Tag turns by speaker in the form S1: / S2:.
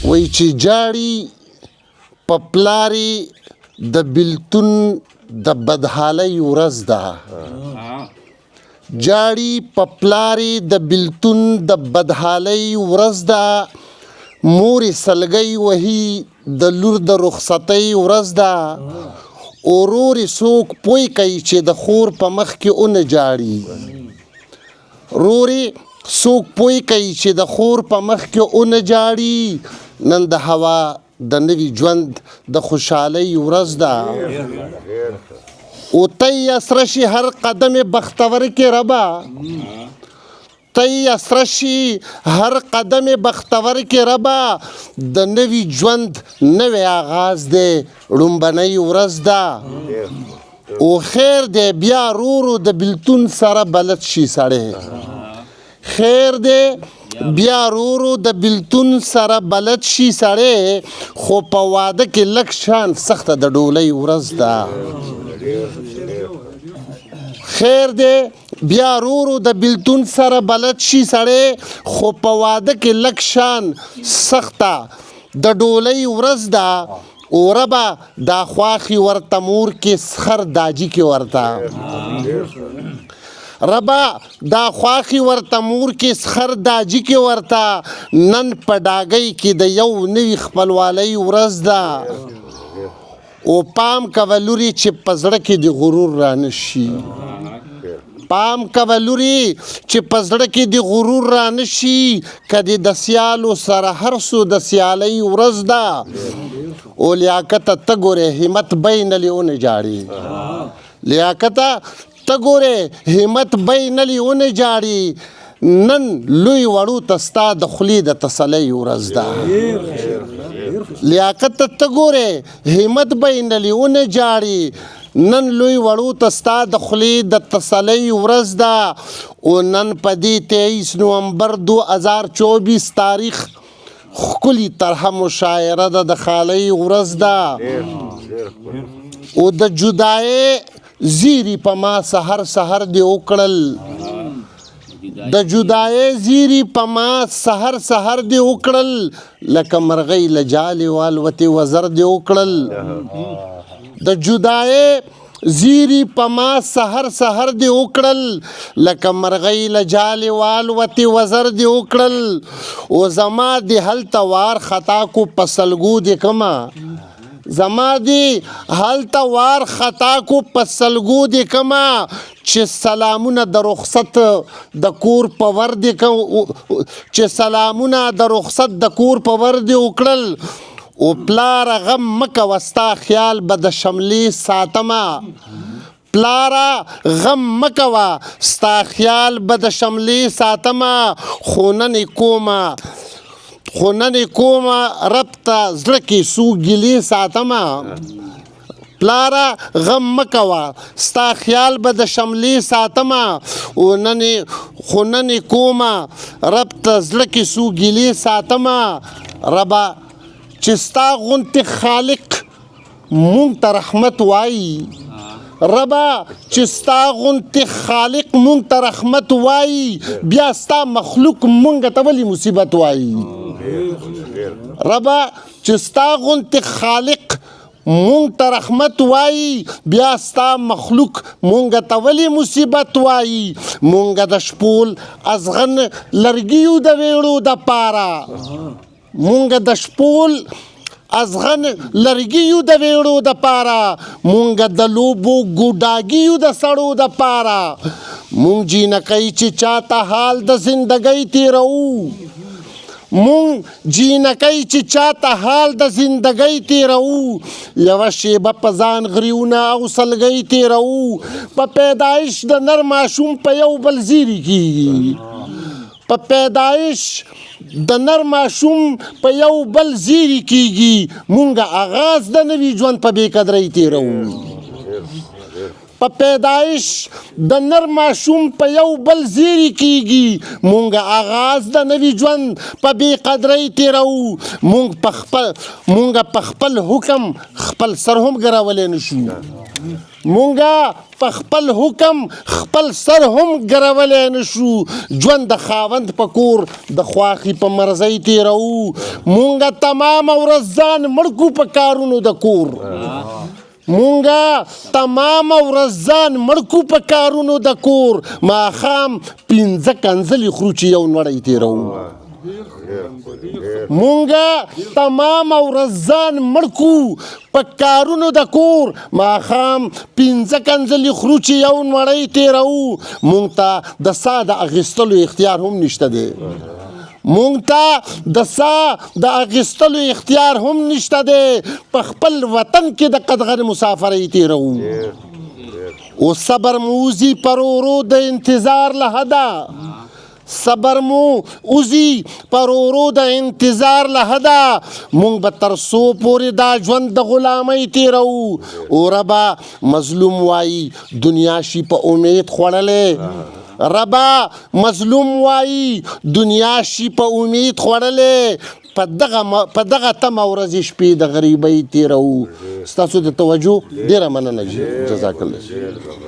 S1: وای چې جاړي په پلارې د بلتون د بدحالۍ ورځ ده جاړي په پلارې د بلتون د بدحالۍ ورځ ده مورې سلګۍ وهي د لور د رخصتۍ ورځ ده ورورې څوک پوی کوي چې د خور په مخ کې اونه جاړي رورې څوک پوی کوي چې د خور په مخ کې اونه جاړي نن د هوا د نوي ژوند د خوشحالۍ ورځ ده او تی اسره شي هر قدم بختور کې ربا تی اسره شي هر قدم بختور کې ربا د نوي ژوند نوی آغاز دی ړومبنۍ ورځ ده او خیر دی بیا رورو د بلتون سره بلد شي سړی خیر دی بیا رورو د بلتون سره بلد شي سړی خو په واده کې لږ شان سخته د ډولۍ ورځ ده خیر دی بیا رورو د بلتون سره بلد شي سړی خو په واده کې لږ شان سخته د ډولۍ ورځ ده او ربا دا خواخي ورته مور کې سخر داجي کې ورته ربا دا خواخي ورته مور کې سخر داجي کې ورته نن په ډاګۍ کې د یو نوي خپلوالۍ ورځ ده او پام کوه لورې چې په زړه کې د غرور رانه شي پام کوه لورې چې په زړه کې د غرور رانه شي که د سیالو سره هر څو د سیالۍ ورځ ده او لیاقته ته ګورې همت بین لیونه جاړي لیاقته ته ګورې همت بین لیونه جاړي نن لوی وړو ته ستا د خولې د تسلۍ ورځ ده لیاقت ته ګورې همت بین لیونه جاړي نن لوی وړو ته ستا د خولې د تسلۍ ورځ ده او نن په دې 23 نومبر 2024 تاریخ ښکلي طرحه مشاعره ده د خالۍ ورځ ده او د جدایۍ زیری په ما سحر سحر دی وکړل د جدایۍ زیری په ما سحر سحر دی وکړل لکه مرغۍ له جالې والوتې وزر دی وکړل د جدایۍ زیری په ما سحر سحر دی وکړل لکه مرغۍ له جالې والوتې وزر دی وکړل او زما د هلته وار خطا کو په سلګو دی کما زما دی هلته وار خطا کو په سلګو دی کما چې سلامونه د رخصت د کور په ور دی چې سلامونه د رخصت د کور په ور دی وکړل او پلاره غم مکه وستا خیال به د شملې ساتمه پلاره غم مکوه ستا خیال به د شملې ساتمه خو نن کومه رب ته زړه کې څو ګیلې ساتمه پلاره غم مکوه ستا خیال به د شملې ساتمه خو نن کومه رب ته زړه کې څو ګیلې ساتمه ربا چې ستا غونتې خالق مونږ ته رحمت وایي ربا چې ستا غونتې خالق مونږ ته رحمت وایي بیا ستا مخلوق مونږ ته ولې مصیبت وایي ربا چې ستا غونتې خالق مونږ ته رحمت وایي بیا ستا مخلوق مونږ ته ولې مصیبت وایي مونږ د شپول ازغن لرګیو د ویړو د پاره مونږ د شپول ازغن لرګیو د ویړو د پاره مونږ د لوبو ګوډاګیو د سړو د پاره مونږ جینکۍ چې چاته حال د زندګۍ تیرو مونږ جینکۍ چې چاته حال د زندګۍ تیرو یوه شیبه په ځان غریونه او سلګۍ تیرو په پیدایش د نر ماشوم په یو بل زیری کیږي په پیدایش د نر ماشوم په یو بل زیری کیږي مونږ آغاز د نوي ژوند په بې قدرۍ تیرو په پیدایش د نر ماشوم په یو بل زیری کیږي مونږ آغاز د نوي ژوند په بې قدرۍ تیرو مونږ په خپل حکم خپل سر هم ګرولی نشو مونږه په خپل حکم خپل سر هم ګرولی نشو ژوند د خاوند په کور د خواښې په مرضۍ تېروو مونږه تمامه ورځ ځان مړ کړو په کارونو د کور مونږه تمامه ورځ ځان مړ کړو په کارونو د کور ماښام 5 کنځلې خورو چې یو نړۍ تېروو مونږه تمامه ورځ ځان مړ کړو په کارونو د کور ماښام 5 کنځلې خورو چې یو نړۍ تېروو مونږ ته د ساه د اخیستلو اختیار هم نشته دی مونږ ته د ساه د اخیستلو اختیار هم نشته دی په خپل وطن کې د قدغن مسافرۍ تېروو او صبر مو وځي پر ورو د انتظار له حده صبر مو وځي پر ورو د انتظار له حده مونږ به تر څو پورې دا ژوند د غلامۍ تېروو او ربا مظلوم وایي دنیا شي په امید خوړلې ربا مظلوم وایي دنیا شي په امید خوړلې په دغه تمه ورځې شپې د غریبۍ تېروو ستاسو د توجه ډېره مننه جزاک الله